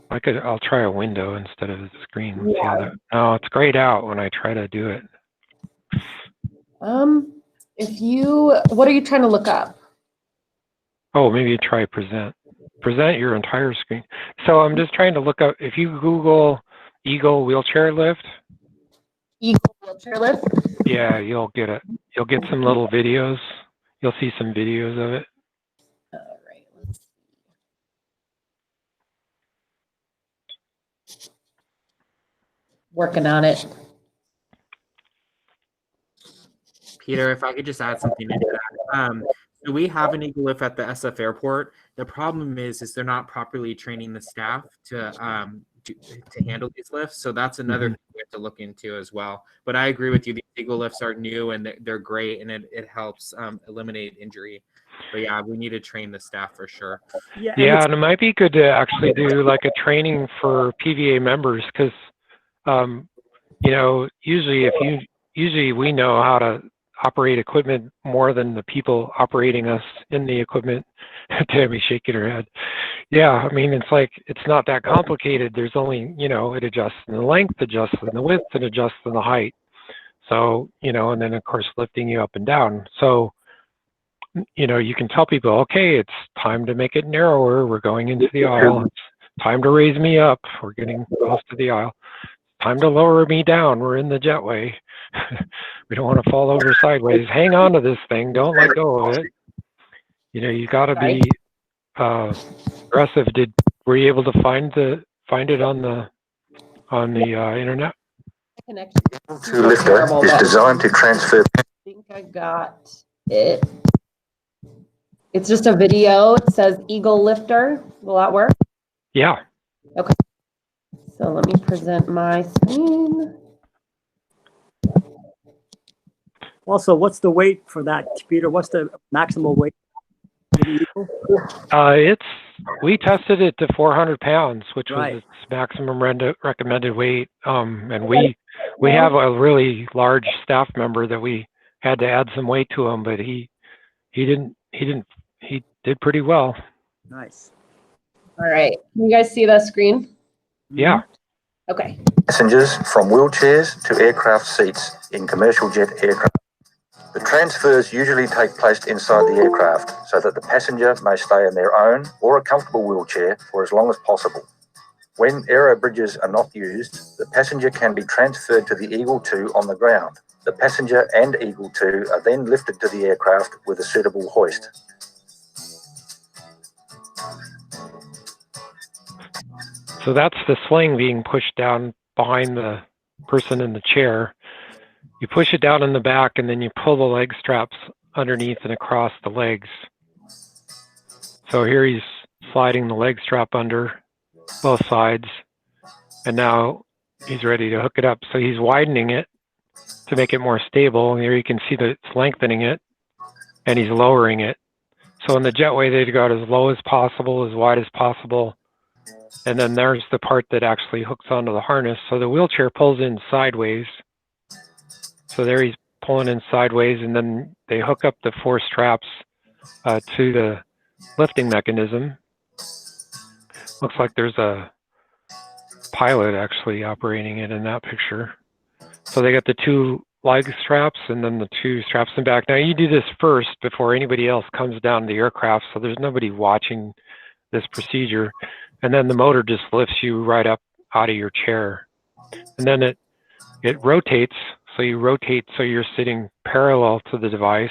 I'll try a window instead of a screen. Let's see how that, no, it's grayed out when I try to do it. What are you trying to look up? Oh, maybe you try present your entire screen. So I'm just trying to look up, if you Google Eagle wheelchair lift. Eagle wheelchair lift? Yeah, you'll get some little videos. You'll see some videos of it. All right, let's see. Working on it. Peter, if I could just add something into that. So we have an Eagle lift at the SF airport. The problem is they're not properly training the staff to handle these lifts. So that's another thing we have to look into as well. But I agree with you. The Eagle lifts are new and they're great, and it helps eliminate injury. But yeah, we need to train the staff for sure. Yeah, and it might be good to actually do like a training for PVA members, because you know, usually we know how to operate equipment more than the people operating us in the equipment. Tammy's shaking her head. Yeah, I mean, it's like, it's not that complicated. There's only, you know, it adjusts in the length, adjusts in the width, and adjusts in the height. So, you know, and then of course lifting you up and down. So, you know, you can tell people, okay, it's time to make it narrower. We're going into the aisle. It's time to raise me up. We're getting close to the aisle. Time to lower me down. We're in the jetway. We don't want to fall over sideways. Hang on to this thing. Don't let go of it. You know, you got to be aggressive. Were you able to find it on the internet? Connection. Lifter is designed to transfer. I think I got it. It's just a video. It says Eagle Lifter. Will that work? Yeah. Okay. So let me present my screen. Also, what's the weight for that, Peter? What's the maximal weight? We tested it to 400 pounds, which Right. was its maximum recommended weight. And we have a really large staff member that we had to add some weight to him, but he did pretty well. Nice. All right. Can you guys see the screen? Yeah. Okay. Passengers from wheelchairs to aircraft seats in commercial jet aircraft. The transfers usually take place inside the aircraft so that the passenger may stay in their own or a comfortable wheelchair for as long as possible. When aero bridges are not used, the passenger can be transferred to the Eagle 2 on the ground. The passenger and Eagle 2 are then lifted to the aircraft with a suitable hoist. So that's the sling being pushed down behind the person in the chair. You push it down in the back, and then you pull the leg straps underneath and across the legs. So here he's sliding the leg strap under both sides, and now he's ready to hook it up. So he's widening it to make it more stable. And here you can see that it's lengthening it, and he's lowering it. So in the jetway, they'd go as low as possible, as wide as possible. And then there's the part that actually hooks onto the harness. So the wheelchair pulls in sideways. So there he's pulling in sideways, and then they hook up the 4 straps to the lifting mechanism. Looks like there's a pilot actually operating it in that picture. So they got the 2 leg straps and then the 2 straps in back. Now you do this first before anybody else comes down the aircraft, so there's nobody watching this procedure. And then the motor just lifts you right up out of your chair. And then it rotates. So you rotate so you're sitting parallel to the device,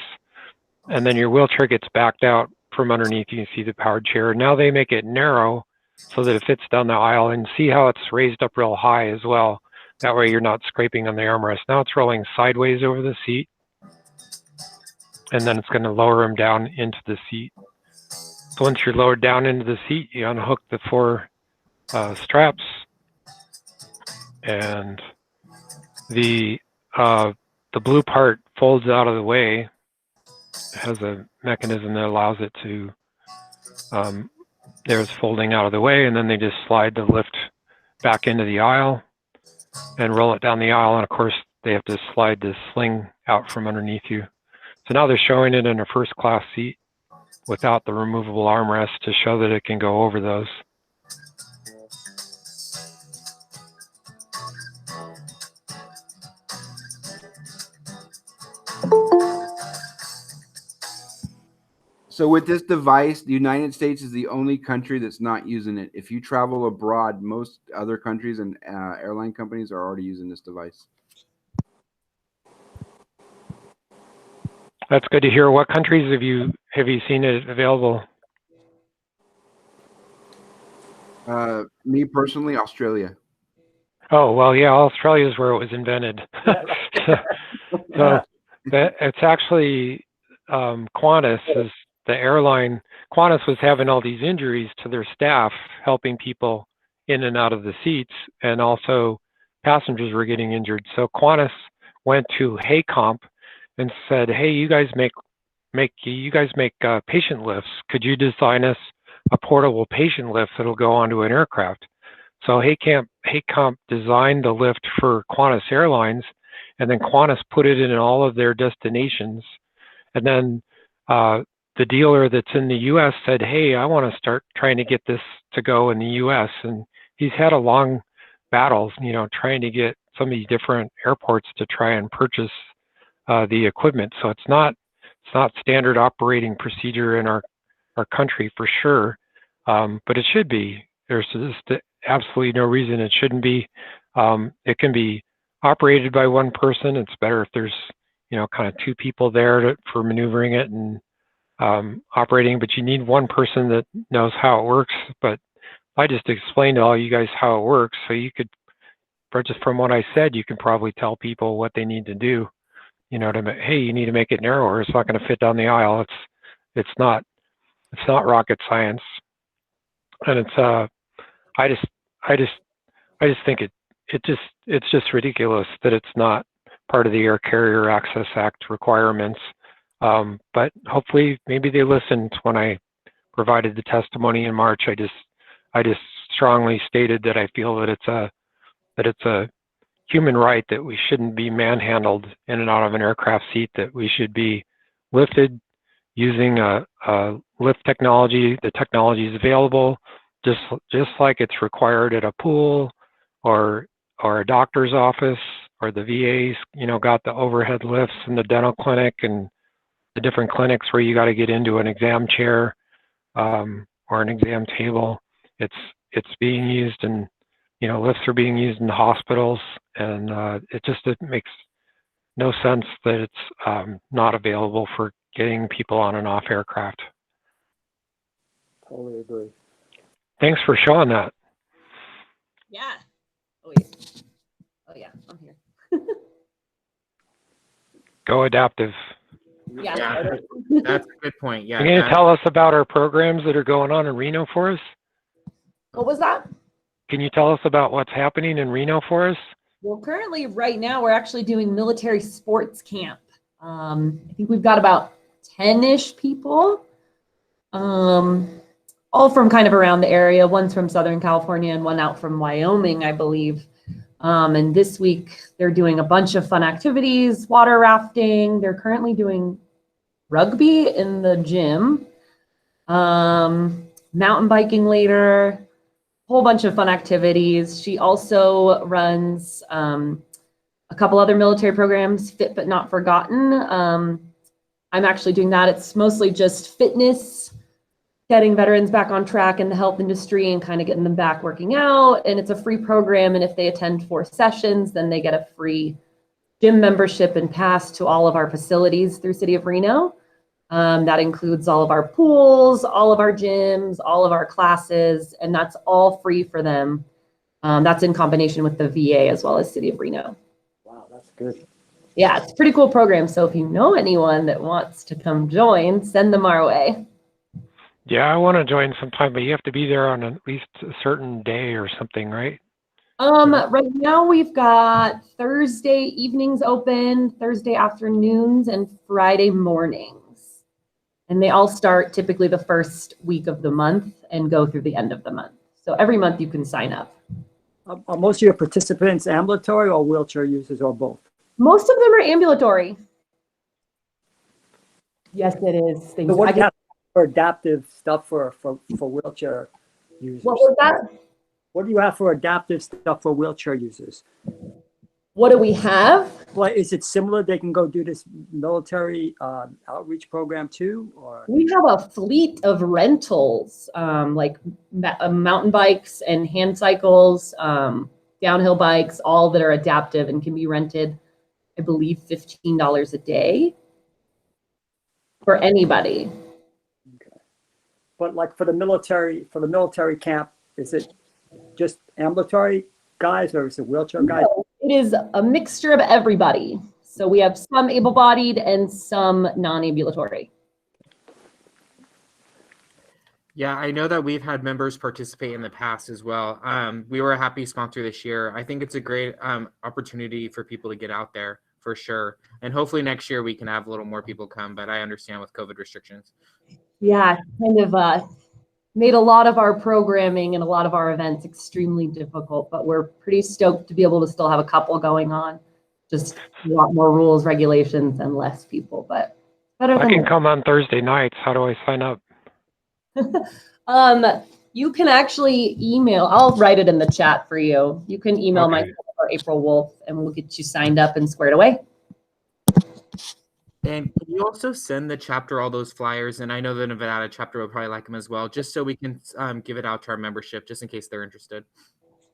and then your wheelchair gets backed out from underneath. You can see the powered chair. Now they make it narrow so that it fits down the aisle, and see how it's raised up real high as well. That way you're not scraping on the armrest. Now it's rolling sideways over the seat, and then it's going to lower them down into the seat. So once you're lowered down into the seat, you unhook the 4 straps, and the blue part folds out of the way. It has a mechanism that allows it to, there's folding out of the way, and then they just slide the lift back into the aisle and roll it down the aisle. And of course, they have to slide this sling out from underneath you. So now they're showing it in a first class seat without the removable armrest to show that it can go over those. So with this device, the United States is the only country that's not using it. If you travel abroad, most other countries and airline companies are already using this device. That's good to hear. What countries have you seen it available? Me personally, Australia. Oh, well, yeah, Australia is where it was invented. So it's actually Qantas is the airline. Qantas was having all these injuries to their staff, helping people in and out of the seats, and also passengers were getting injured. So Qantas went to HACOMP and said, hey, you guys make patient lifts. Could you design us a portable patient lift that'll go onto an aircraft? So HACOMP designed the lift for Qantas Airlines, and then Qantas put it in all of their destinations. And then the dealer that's in the U.S. said, hey, I want to start trying to get this to go in the U.S. And he's had a long battle, trying to get some of these different airports to try and purchase the equipment. So it's not standard operating procedure in our country for sure, but it should be. There's just absolutely no reason it shouldn't be. It can be operated by one person. It's better if there's kind of two people there for maneuvering it and operating, but you need one person that knows how it works. But I just explained to all you guys how it works, so you could, just from what I said, you can probably tell people what they need to do. Hey, you need to make it narrower. It's not going to fit down the aisle. It's not rocket science, and it's I just think it's just ridiculous that it's not part of the Air Carrier Access Act requirements. But hopefully, maybe they listened when I provided the testimony in March. I just strongly stated that I feel that it's a human right that we shouldn't be manhandled in and out of an aircraft seat, that we should be lifted using a lift technology. The technology is available, just like it's required at a pool or a doctor's office, or the VA's, got the overhead lifts in the dental clinic and the different clinics where you got to get into an exam chair or an exam table. It's being used, and lifts are being used in the hospitals, and it makes no sense that it's not available for getting people on and off aircraft. Totally agree. Thanks for showing that. Yeah. Oh yeah, I'm here. Go Adaptive. Yeah. That's a good point. Yeah. Are you going to tell us about our programs that are going on in Reno for us? What was that? Can you tell us about what's happening in Reno for us? Well, currently, right now, we're actually doing military sports camp. I think we've got about 10-ish people, all from kind of around the area. One's from Southern California and one out from Wyoming, I believe. And this week, they're doing a bunch of fun activities, water rafting. They're currently doing rugby in the gym, mountain biking later, whole bunch of fun activities. She also runs a couple other military programs, Fit But Not Forgotten. I'm actually doing that. It's mostly just fitness, getting veterans back on track in the health industry and kind of getting them back working out. And it's a free program. And if they attend 4 sessions, then they get a free gym membership and pass to all of our facilities through City of Reno. That includes all of our pools, all of our gyms, all of our classes, and that's all free for them. That's in combination with the VA as well as City of Reno. Wow, that's good. Yeah, it's a pretty cool program. So if you know anyone that wants to come join, send them our way. Yeah, I want to join sometime, but you have to be there on at least a certain day or something, right? Right now we've got Thursday evenings open, Thursday afternoons, and Friday mornings. And they all start typically the first week of the month and go through the end of the month. So every month you can sign up. Are most of your participants ambulatory or wheelchair users or both? Most of them are ambulatory. Yes, it is. So what do you have for adaptive stuff for wheelchair users? What was that? What do you have for adaptive stuff for wheelchair users? What do we have? Well, is it similar? They can go do this military outreach program too, or? We have a fleet of rentals, like mountain bikes and hand cycles, downhill bikes, all that are adaptive and can be rented, I believe, $15 a day for anybody. Okay. But like for the military camp, is it just ambulatory guys or is it wheelchair guys? No, it is a mixture of everybody. So we have some able-bodied and some non-ambulatory. Yeah, I know that we've had members participate in the past as well. We were a happy sponsor this year. I think it's a great opportunity for people to get out there for sure. And hopefully next year we can have a little more people come, but I understand with COVID restrictions. Yeah, kind of made a lot of our programming and a lot of our events extremely difficult, but we're pretty stoked to be able to still have a couple going on. Just a lot more rules, regulations, and less people, but better I than can come on Thursday nights. How do I sign up? You can actually email. I'll write it in the chat for you. You can email Okay. myself or April Wolf, and we'll get you signed up and squared away. And can you also send the chapter all those flyers? And I know the Nevada chapter will probably like them as well, just so we can give it out to our membership, just in case they're interested.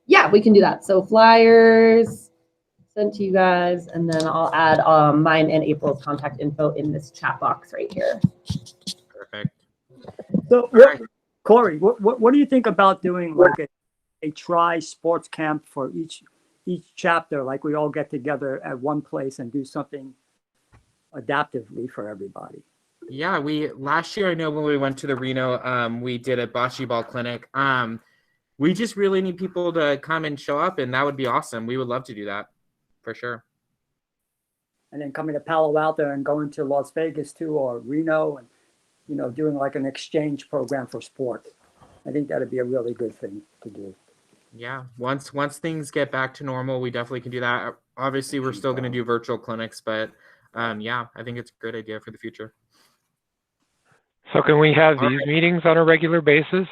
Yeah, we can do that. So flyers sent to you guys, and then I'll add mine and April's contact info in this chat box right here. Perfect. So, Corey, what do you think about doing like a sports camp for each chapter? Like we all get together at one place and do something adaptively for everybody. Yeah, last year I know when we went to the Reno, we did a bocce ball clinic. We just really need people to come and show up, and that would be awesome. We would love to do that for sure. And then coming to Palo Alto and going to Las Vegas too, or Reno, and doing like an exchange program for sports. I think that'd be a really good thing to do. Yeah, once things get back to normal, we definitely can do that. Obviously, we're still going to do virtual clinics, but yeah, I think it's a great idea for the future. So can we have these meetings on a regular basis?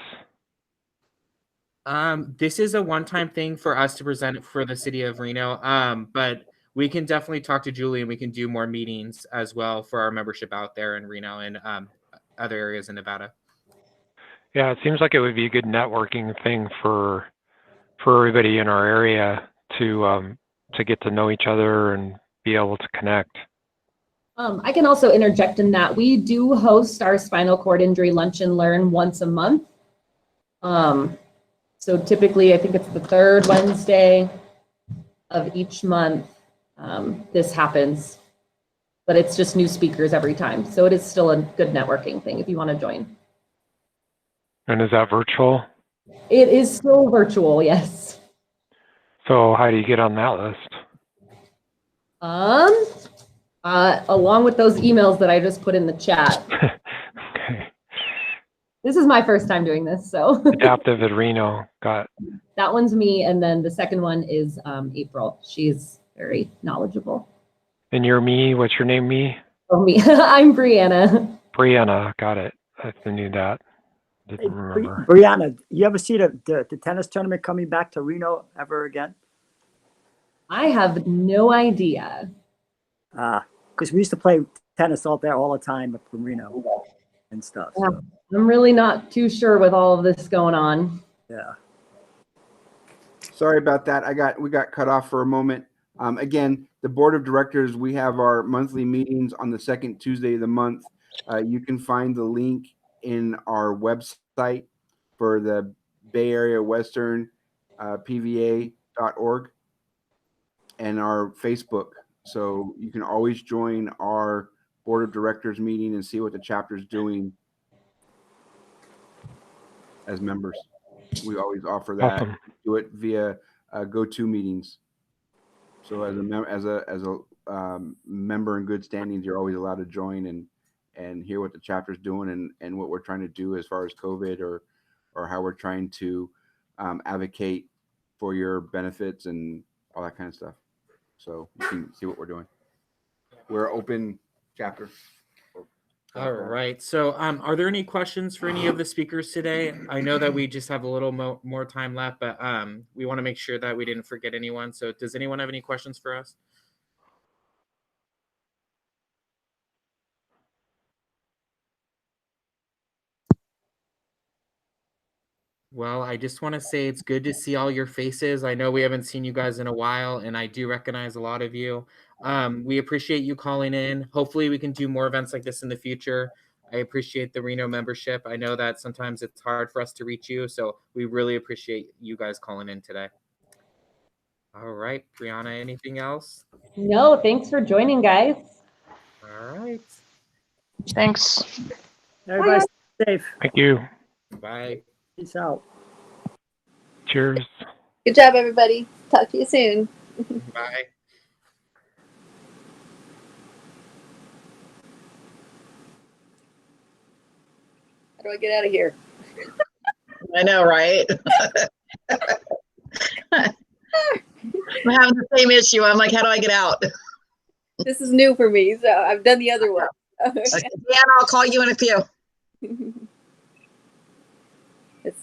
This is a one-time thing for us to present for the city of Reno, but we can definitely talk to Julie and we can do more meetings as well for our membership out there in Reno and other areas in Nevada. Yeah, it seems like it would be a good networking thing for everybody in our area to get to know each other and be able to connect. I can also interject in that we do host our spinal cord injury lunch and learn once a month. So typically, I think it's the third Wednesday of each month. This happens, but it's just new speakers every time. So it is still a good networking thing if you want to join. And is that virtual? It is still virtual, yes. So how do you get on that list? Along with those emails that I just put in the chat. Okay. This is my first time doing this, so. Adaptive at Reno, got. That one's me, and then the second one is April. She's very knowledgeable. And you're me, what's your name, me? Oh, me, I'm Brianna. Brianna, got it. I knew that. Didn't remember. Brianna, you ever see the tennis tournament coming back to Reno ever again? I have no idea. Because we used to play tennis all the time up in Reno and stuff. Yeah, so. I'm really not too sure with all of this going on. Yeah. Sorry about that. We got cut off for a moment. Again, the board of directors, we have our monthly meetings on the second Tuesday of the month. You can find the link in our website for the Bay Area Western PVA.org and our Facebook. So you can always join our board of directors meeting and see what the chapter is doing as members. We always offer that. Awesome. Do it via go-to meetings. So as a member in good standings, you're always allowed to join and hear what the chapter's doing and what we're trying to do as far as COVID or how we're trying to advocate for your benefits and all that kind of stuff. So you can see what we're doing. We're open chapter. All right. So are there any questions for any of the speakers today? I know that we just have a little more time left, but we want to make sure that we didn't forget anyone. So does anyone have any questions for us? Well, I just want to say it's good to see all your faces. I know we haven't seen you guys in a while, and I do recognize a lot of you. We appreciate you calling in. Hopefully we can do more events like this in the future. I appreciate the Reno membership. I know that sometimes it's hard for us to reach you, so we really appreciate you guys calling in today. All right, Brianna, anything else? No, thanks for joining, guys. All right. Thanks. Everybody stay safe. Thank you. Bye. Peace out. Cheers. Good job, everybody. Talk to you soon. Bye. How do I get out of here? I know, right? I'm having the same issue. I'm like, how do I get out? This is new for me, so I've done the other one. Dan, I'll call you in a few. It's